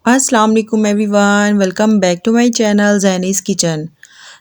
अस्सलाम वालेकुम everyone, welcome back to my channel Zainy's kitchen.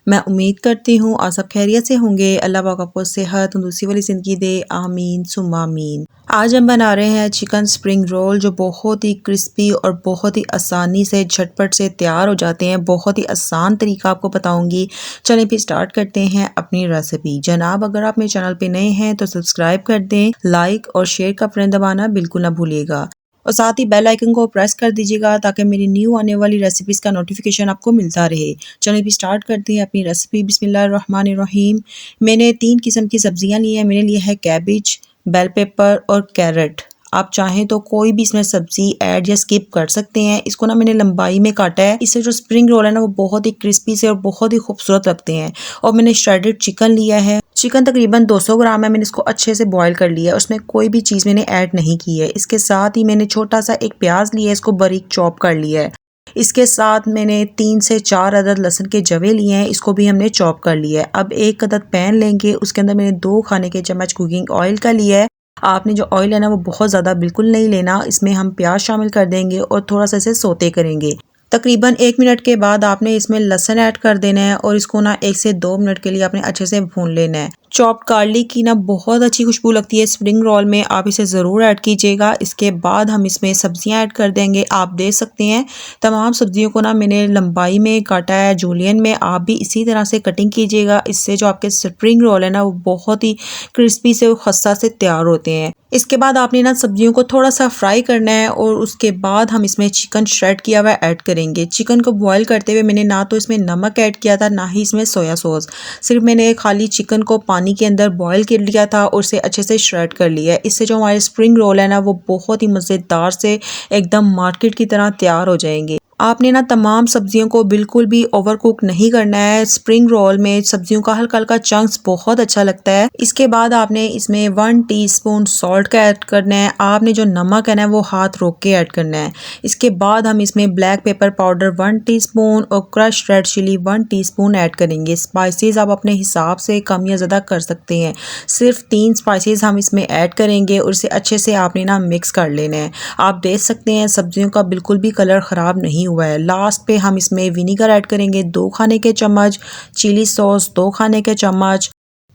मैं उम्मीद करती हूँ आप सब खैरियत से होंगे। अल्लाह पाक आपको सेहत तंदुरुस्ती वाली ज़िंदगी दे, आमीन सुम्मा आमीन। आज हम बना रहे हैं चिकन स्प्रिंग रोल, जो बहुत ही क्रिस्पी और बहुत ही आसानी से झटपट से तैयार हो जाते हैं। बहुत ही आसान तरीका आपको बताऊंगी। चलें फिर स्टार्ट करते हैं अपनी रेसिपी। जनाब, अगर आप मेरे चैनल पे नए हैं तो सब्सक्राइब कर दें, लाइक और शेयर का बटन दबाना बिल्कुल ना भूलिएगा और साथ ही बेल आइकन को प्रेस कर दीजिएगा ताकि मेरी न्यू आने वाली रेसिपीज़ का नोटिफिकेशन आपको मिलता रहे। चलिए भी स्टार्ट करते हैं अपनी रेसिपी। बिस्मिल्लाहिर्रहमानिर्रहीम। मैंने 3 किस्म की सब्जियां ली हैं। मैंने लिया है कैबिज, बेल पेपर और कैरेट। आप चाहें तो कोई भी इसमें सब्जी ऐड या स्किप कर सकते हैं। इसको ना मैंने लंबाई में काटा है। इससे जो स्प्रिंग रोल है ना वो बहुत ही क्रिस्पी से और बहुत ही खूबसूरत लगते हैं। और मैंने श्रेडेड चिकन लिया है। चिकन तकरीबन 200 ग्राम है। मैंने इसको अच्छे से बॉईल कर लिया है। उसमें कोई भी चीज़ मैंने ऐड नहीं की है। इसके साथ ही मैंने छोटा सा एक प्याज लिया है, इसको बारीक चॉप कर लिया है। इसके साथ मैंने 3 से 4 अदद लहसुन के जवे लिए हैं, इसको भी हमने चॉप कर लिया है। अब एक अदद पैन लेंगे, उसके अंदर मैंने 2 खाने के चम्मच कुकिंग ऑयल का लिया है। आपने जो ऑयल है ना वो बहुत ज़्यादा बिल्कुल नहीं लेना। इसमें हम प्याज शामिल कर देंगे और थोड़ा सा इसे सोते करेंगे। तकरीबन 1 मिनट के बाद आपने इसमें लहसुन ऐड कर देना है और इसको ना 1 से 2 मिनट के लिए आपने अच्छे से भून लेना है। चॉप्ड गार्लिक की ना बहुत अच्छी खुशबू लगती है स्प्रिंग रोल में, आप इसे ज़रूर ऐड कीजिएगा। इसके बाद हम इसमें सब्जियां ऐड कर देंगे। आप देख सकते हैं तमाम सब्जियों को ना मैंने लंबाई में काटा है, जूलियन में। आप भी इसी तरह से कटिंग कीजिएगा। इससे जो आपके स्प्रिंग रोल है ना वो बहुत ही क्रिस्पी से और खस्ता से तैयार होते हैं। इसके बाद आपने ना सब्जियों को थोड़ा सा फ्राई करना है और उसके बाद हम इसमें चिकन श्रेड किया हुआ ऐड करेंगे। चिकन को बॉईल करते हुए मैंने ना तो इसमें नमक ऐड किया था, ना ही इसमें सोया सॉस। सिर्फ मैंने खाली चिकन को पानी के अंदर बॉईल कर लिया था और उसे अच्छे से श्रेड कर लिया है। इससे जो हमारे स्प्रिंग रोल है ना वो बहुत ही मज़ेदार से एकदम मार्केट की तरह तैयार हो जाएंगे। आपने ना तमाम सब्जियों को बिल्कुल भी ओवर कुक नहीं करना है। स्प्रिंग रोल में सब्जियों का हल्का हल्का चंक्स बहुत अच्छा लगता है। इसके बाद आपने इसमें 1 टीस्पून सॉल्ट का ऐड करना है। आपने जो नमक है ना वो हाथ रोक के ऐड करना है। इसके बाद हम इसमें ब्लैक पेपर पाउडर 1 टीस्पून और crush red chilli 1 teaspoon add करेंगे। स्पाइसेस आप अपने हिसाब से कम या ज़्यादा कर सकते हैं। सिर्फ 3 स्पाइसेस हम इसमें ऐड करेंगे और इसे अच्छे से आपने ना मिक्स कर लेना है। आप देख सकते हैं सब्जियों का बिल्कुल भी कलर ख़राब नहीं हुआ है। लास्ट पे हम इसमें विनीगर ऐड करेंगे 2 खाने के चम्मच, चिली सॉस 2 खाने के चम्मच,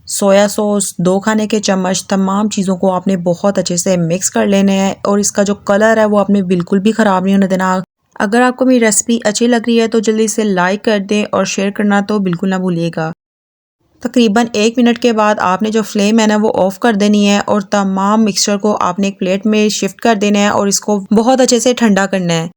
सोया सॉस 2 खाने के चम्मच। तमाम चीज़ों को आपने बहुत अच्छे से मिक्स कर लेना है और इसका जो कलर है वो आपने बिल्कुल भी ख़राब नहीं होने देना। अगर आपको मेरी रेसिपी अच्छी लग रही है तो जल्दी से लाइक कर दें और शेयर करना तो बिल्कुल ना भूलिएगा। तकरीबन 1 मिनट के बाद आपने जो फ्लेम है ना वो ऑफ कर देनी है और तमाम मिक्सचर को आपने एक प्लेट में शिफ्ट कर देना है और इसको बहुत अच्छे से ठंडा करना है।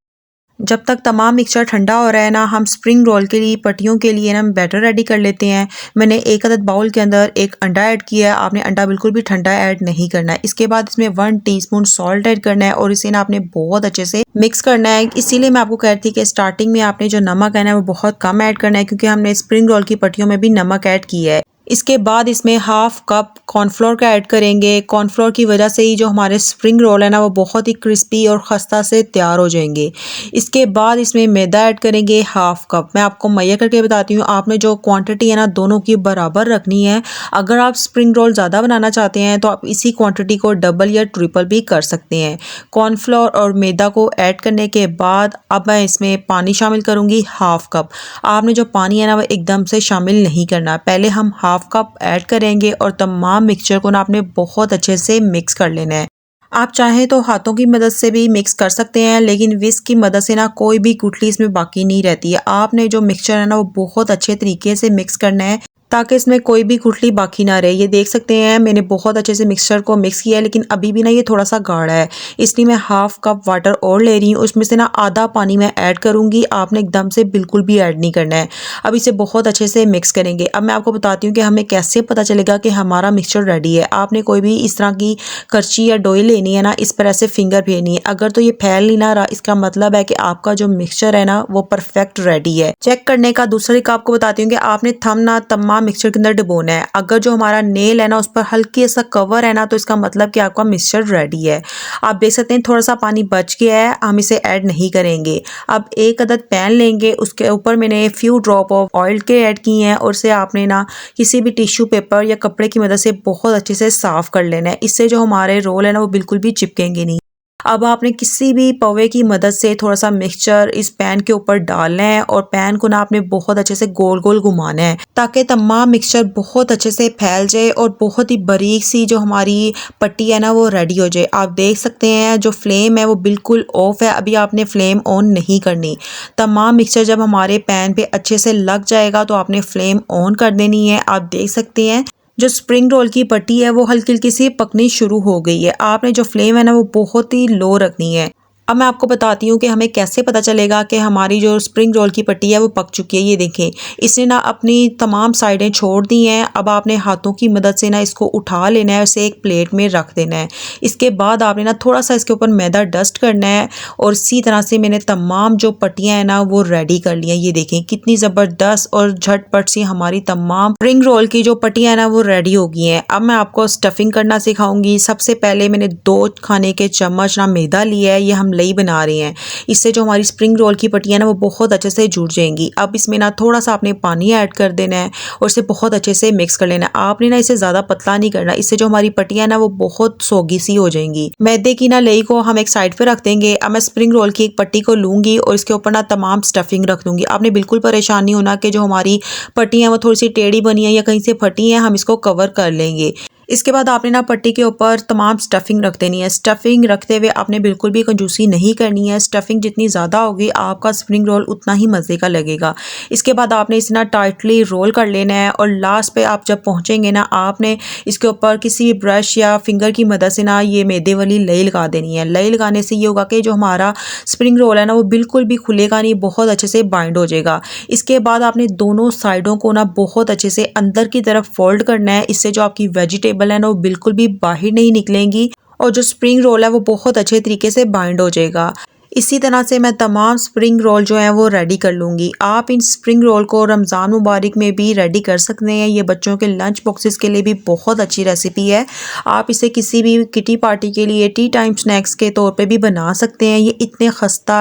जब तक तमाम मिक्सचर ठंडा हो रहा है ना, हम स्प्रिंग रोल के लिए पट्टियों के लिए ना बैटर रेडी कर लेते हैं। मैंने एक अदद बाउल के अंदर एक अंडा ऐड किया है। आपने अंडा बिल्कुल भी ठंडा ऐड नहीं करना है। इसके बाद इसमें 1 टीस्पून सॉल्ट ऐड करना है और इसे ना आपने बहुत अच्छे से मिक्स करना है। इसीलिए मैं आपको कह रही थी कि स्टार्टिंग में आपने जो नमक है ना वो बहुत कम ऐड करना है, क्योंकि हमने स्प्रिंग रोल की पट्टियों में भी नमक ऐड किया है। इसके बाद इसमें हाफ कप कॉर्नफ्लोर का ऐड करेंगे। कॉर्नफ्लोर की वजह से ही जो हमारे स्प्रिंग रोल है ना वो बहुत ही क्रिस्पी और खस्ता से तैयार हो जाएंगे। इसके बाद इसमें मैदा ऐड करेंगे हाफ कप। मैं आपको मैया करके बताती हूँ। आपने जो क्वांटिटी है ना दोनों की बराबर रखनी है। अगर आप स्प्रिंग रोल ज़्यादा बनाना चाहते हैं तो आप इसी क्वांटिटी को डबल या ट्रिपल भी कर सकते हैं। कॉर्नफ्लोर और मैदा को ऐड करने के बाद अब मैं इसमें पानी शामिल करूँगी हाफ कप। आपने जो पानी है ना वो एकदम से शामिल नहीं करना। पहले हम हाफ कप ऐड करेंगे और तमाम मिक्सचर को ना आपने बहुत अच्छे से मिक्स कर लेना है। आप चाहें तो हाथों की मदद से भी मिक्स कर सकते हैं, लेकिन विस्क की मदद से ना कोई भी गुठली इसमें बाकी नहीं रहती है। आपने जो मिक्सचर है ना वो बहुत अच्छे तरीके से मिक्स करना है ताकि इसमें कोई भी गुठली बाकी ना रहे। ये देख सकते हैं मैंने बहुत अच्छे से मिक्सचर को मिक्स किया है, लेकिन अभी भी ना ये थोड़ा सा गाढ़ा है, इसलिए मैं हाफ कप वाटर और ले रही हूँ। उसमें से ना आधा पानी मैं ऐड करूँगी। आपने एकदम से बिल्कुल भी ऐड नहीं करना है। अब इसे बहुत अच्छे से मिक्स करेंगे। अब मैं आपको बताती हूँ कि हमें कैसे पता चलेगा कि हमारा मिक्सचर रेडी है। आपने कोई भी इस तरह की करची या डोई लेनी है ना, इस पर ऐसे फिंगर फेरनी है। अगर तो ये फैल नहीं ना रहा, इसका मतलब है कि आपका जो मिक्सचर है ना वो परफेक्ट रेडी है। चेक करने का दूसरा तरीका आपको बताती हूँ कि आपने थंब ना तमाम मिक्सचर के अंदर डुबोना है। अगर जो हमारा नेल है ना उस पर हल्की सा कवर है ना, तो इसका मतलब कि आपका मिक्सचर रेडी है। आप देख सकते हैं थोड़ा सा पानी बच गया है, हम इसे ऐड नहीं करेंगे। अब एक अदद पैन लेंगे, उसके ऊपर मैंने फ्यू ड्रॉप ऑफ ऑयल के ऐड किए हैं और उसे आपने ना किसी भी टिश्यू पेपर या कपड़े की मदद से बहुत अच्छे से साफ कर लेना है। इससे जो हमारे रोल है ना वो बिल्कुल भी चिपकेंगे नहीं। अब आपने किसी भी पवे की मदद से थोड़ा सा मिक्सचर इस पैन के ऊपर डालना है और पैन को ना आपने बहुत अच्छे से गोल गोल घुमाना है ताकि तमाम मिक्सचर बहुत अच्छे से फैल जाए और बहुत ही बारीक सी जो हमारी पट्टी है ना वो रेडी हो जाए। आप देख सकते हैं जो फ्लेम है वो बिल्कुल ऑफ है, अभी आपने फ्लेम ऑन नहीं करनी। तमाम मिक्सचर जब हमारे पैन पे अच्छे से लग जाएगा तो आपने फ्लेम ऑन कर देनी है। आप देख सकते हैं जो स्प्रिंग रोल की पट्टी है वो हल्की हल्की सी पकनी शुरू हो गई है। आपने जो फ्लेम है ना वो बहुत ही लो रखनी है। अब मैं आपको बताती हूँ कि हमें कैसे पता चलेगा कि हमारी जो स्प्रिंग रोल की पट्टी है वो पक चुकी है। ये देखें, इसने ना अपनी तमाम साइडें छोड़ दी हैं। अब आपने हाथों की मदद से ना इसको उठा लेना है, उसे एक प्लेट में रख देना है। इसके बाद आपने ना थोड़ा सा इसके ऊपर मैदा डस्ट करना है और इसी तरह से मैंने तमाम जो पट्टियाँ हैं ना वो रेडी कर ली हैं। ये देखें कितनी ज़बरदस्त और झटपट सी हमारी तमाम स्प्रिंग रोल की जो पट्टियाँ हैं ना वो रेडी हो गई हैं। अब मैं आपको स्टफिंग करना सिखाऊंगी। सबसे पहले मैंने 2 खाने के चम्मच ना मैदा लिया है, ये हम लई बना रहे हैं। इससे जो हमारी स्प्रिंग रोल की पट्टियाँ ना वो बहुत अच्छे से जुड़ जाएंगी। अब इसमें ना थोड़ा सा आपने पानी ऐड कर देना है और इसे बहुत अच्छे से मिक्स कर लेना है। आपने ना इसे ज़्यादा पतला नहीं करना, इससे जो हमारी पट्टियाँ ना वो बहुत सोगी सी हो जाएंगी। मैदे की ना लई को हम एक साइड पे रख देंगे। अब मैं स्प्रिंग रोल की एक पट्टी को लूँगी और इसके ऊपर ना तमाम स्टफिंग रख दूँगी। आपने बिल्कुल परेशान नहीं होना कि जो हमारी पट्टियाँ वो थोड़ी सी टेढ़ी बनी है या कहीं से फटी हैं, हम इसको कवर कर लेंगे। इसके बाद आपने ना पट्टी के ऊपर तमाम स्टफिंग रख देनी है। स्टफिंग रखते हुए आपने बिल्कुल भी कंजूसी नहीं करनी है। स्टफिंग जितनी ज़्यादा होगी आपका स्प्रिंग रोल उतना ही मज़े का लगेगा। इसके बाद आपने इसे ना टाइटली रोल कर लेना है और लास्ट पे आप जब पहुँचेंगे ना आपने इसके ऊपर किसी ब्रश या फिंगर की मदद से ना ये मैदे वाली लई लगा देनी है। लई लगाने से ये होगा कि जो हमारा स्प्रिंग रोल है ना वो बिल्कुल भी खुलेगा नहीं, बहुत अच्छे से बाइंड हो जाएगा। इसके बाद आपने दोनों साइडों को ना बहुत अच्छे से अंदर की तरफ फोल्ड करना है। इससे जो आपकी वेजिटेबल है ना वो बिल्कुल भी बाहर नहीं निकलेंगी और जो स्प्रिंग रोल है वो बहुत अच्छे तरीके से बाइंड हो जाएगा। इसी तरह से मैं तमाम स्प्रिंग रोल जो है वो रेडी कर लूँगी। आप इन स्प्रिंग रोल को रमज़ान मुबारक में भी रेडी कर सकते हैं। ये बच्चों के लंच बॉक्सेस के लिए भी बहुत अच्छी रेसिपी है। आप इसे किसी भी किटी पार्टी के लिए टी टाइम स्नैक्स के तौर पे भी बना सकते हैं। ये इतने खस्ता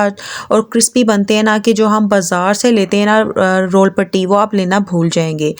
और क्रिस्पी बनते हैं ना कि जो हम बाज़ार से लेते हैं ना रोल पट्टी वो आप लेना भूल जाएंगे।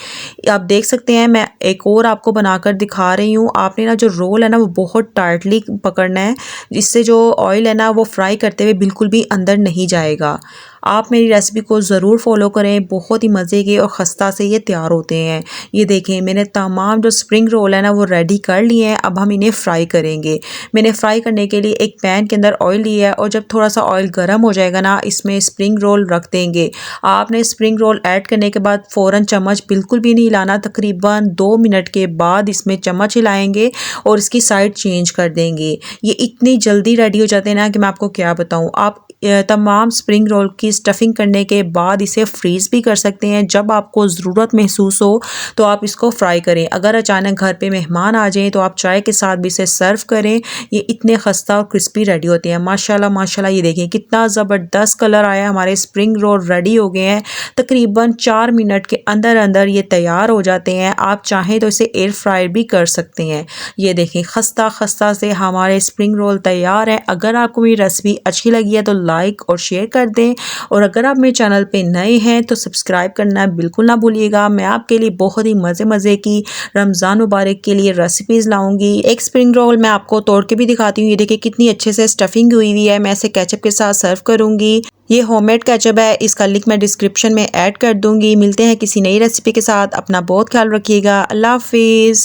आप देख सकते हैं मैं एक और आपको बनाकर दिखा रही हूँ। आपने ना जो रोल है ना वो बहुत टाइटली पकड़ना है, जिससे जो ऑयल है ना वो फ्राई करते हुए बिल्कुल भी अंदर नहीं जाएगा। आप मेरी रेसिपी को ज़रूर फॉलो करें, बहुत ही मज़े के और खस्ता से ये तैयार होते हैं। ये देखें मैंने तमाम जो स्प्रिंग रोल है ना वो रेडी कर लिए हैं। अब हम इन्हें फ्राई करेंगे। मैंने फ्राई करने के लिए एक पैन के अंदर ऑयल लिया है और जब थोड़ा सा ऑयल गर्म हो जाएगा ना इसमें स्प्रिंग रोल रख देंगे। आपने स्प्रिंग रोल ऐड करने के बाद फ़ौरन चम्मच बिल्कुल भी नहीं हिलाना, तकरीबन 2 मिनट के बाद इसमें चम्मच हिलाएंगे और इसकी साइड चेंज कर देंगे। ये इतनी जल्दी रेडी हो जाते हैं ना कि मैं आपको क्या बताऊँ। आप तमाम स्प्रिंग रोल की स्टफिंग करने के बाद इसे फ्रीज़ भी कर सकते हैं। जब आपको ज़रूरत महसूस हो तो आप इसको फ्राई करें। अगर अचानक घर पे मेहमान आ जाएं तो आप चाय के साथ भी इसे सर्व करें। ये इतने खस्ता और क्रिस्पी रेडी होते हैं। माशाल्लाह माशाल्लाह, ये देखें कितना ज़बरदस्त कलर आया। हमारे स्प्रिंग रोल रेडी हो गए हैं। तकरीबन 4 मिनट के अंदर अंदर ये तैयार हो जाते हैं। आप चाहें तो इसे एयर फ्राई भी कर सकते हैं। ये देखें खस्ता खस्ता से हमारे स्प्रिंग रोल तैयार हैं। अगर आपको मेरी रेसिपी अच्छी लगी है तो लाइक और शेयर कर दें और अगर आप मेरे चैनल पे नए हैं तो सब्सक्राइब करना बिल्कुल ना भूलिएगा। मैं आपके लिए बहुत ही मज़े की रमज़ान मुबारक के लिए रेसिपीज़ लाऊंगी। एक स्प्रिंग रोल मैं आपको तोड़ के भी दिखाती हूँ। ये देखिए कितनी अच्छे से स्टफिंग हुई हुई है। मैं इसे केचप के साथ सर्व करूँगी। ये होममेड केचप है, इसका लिंक मैं डिस्क्रिप्शन में ऐड कर दूँगी। मिलते हैं किसी नई रेसिपी के साथ। अपना बहुत ख्याल रखिएगा। अल्लाह हाफिज़।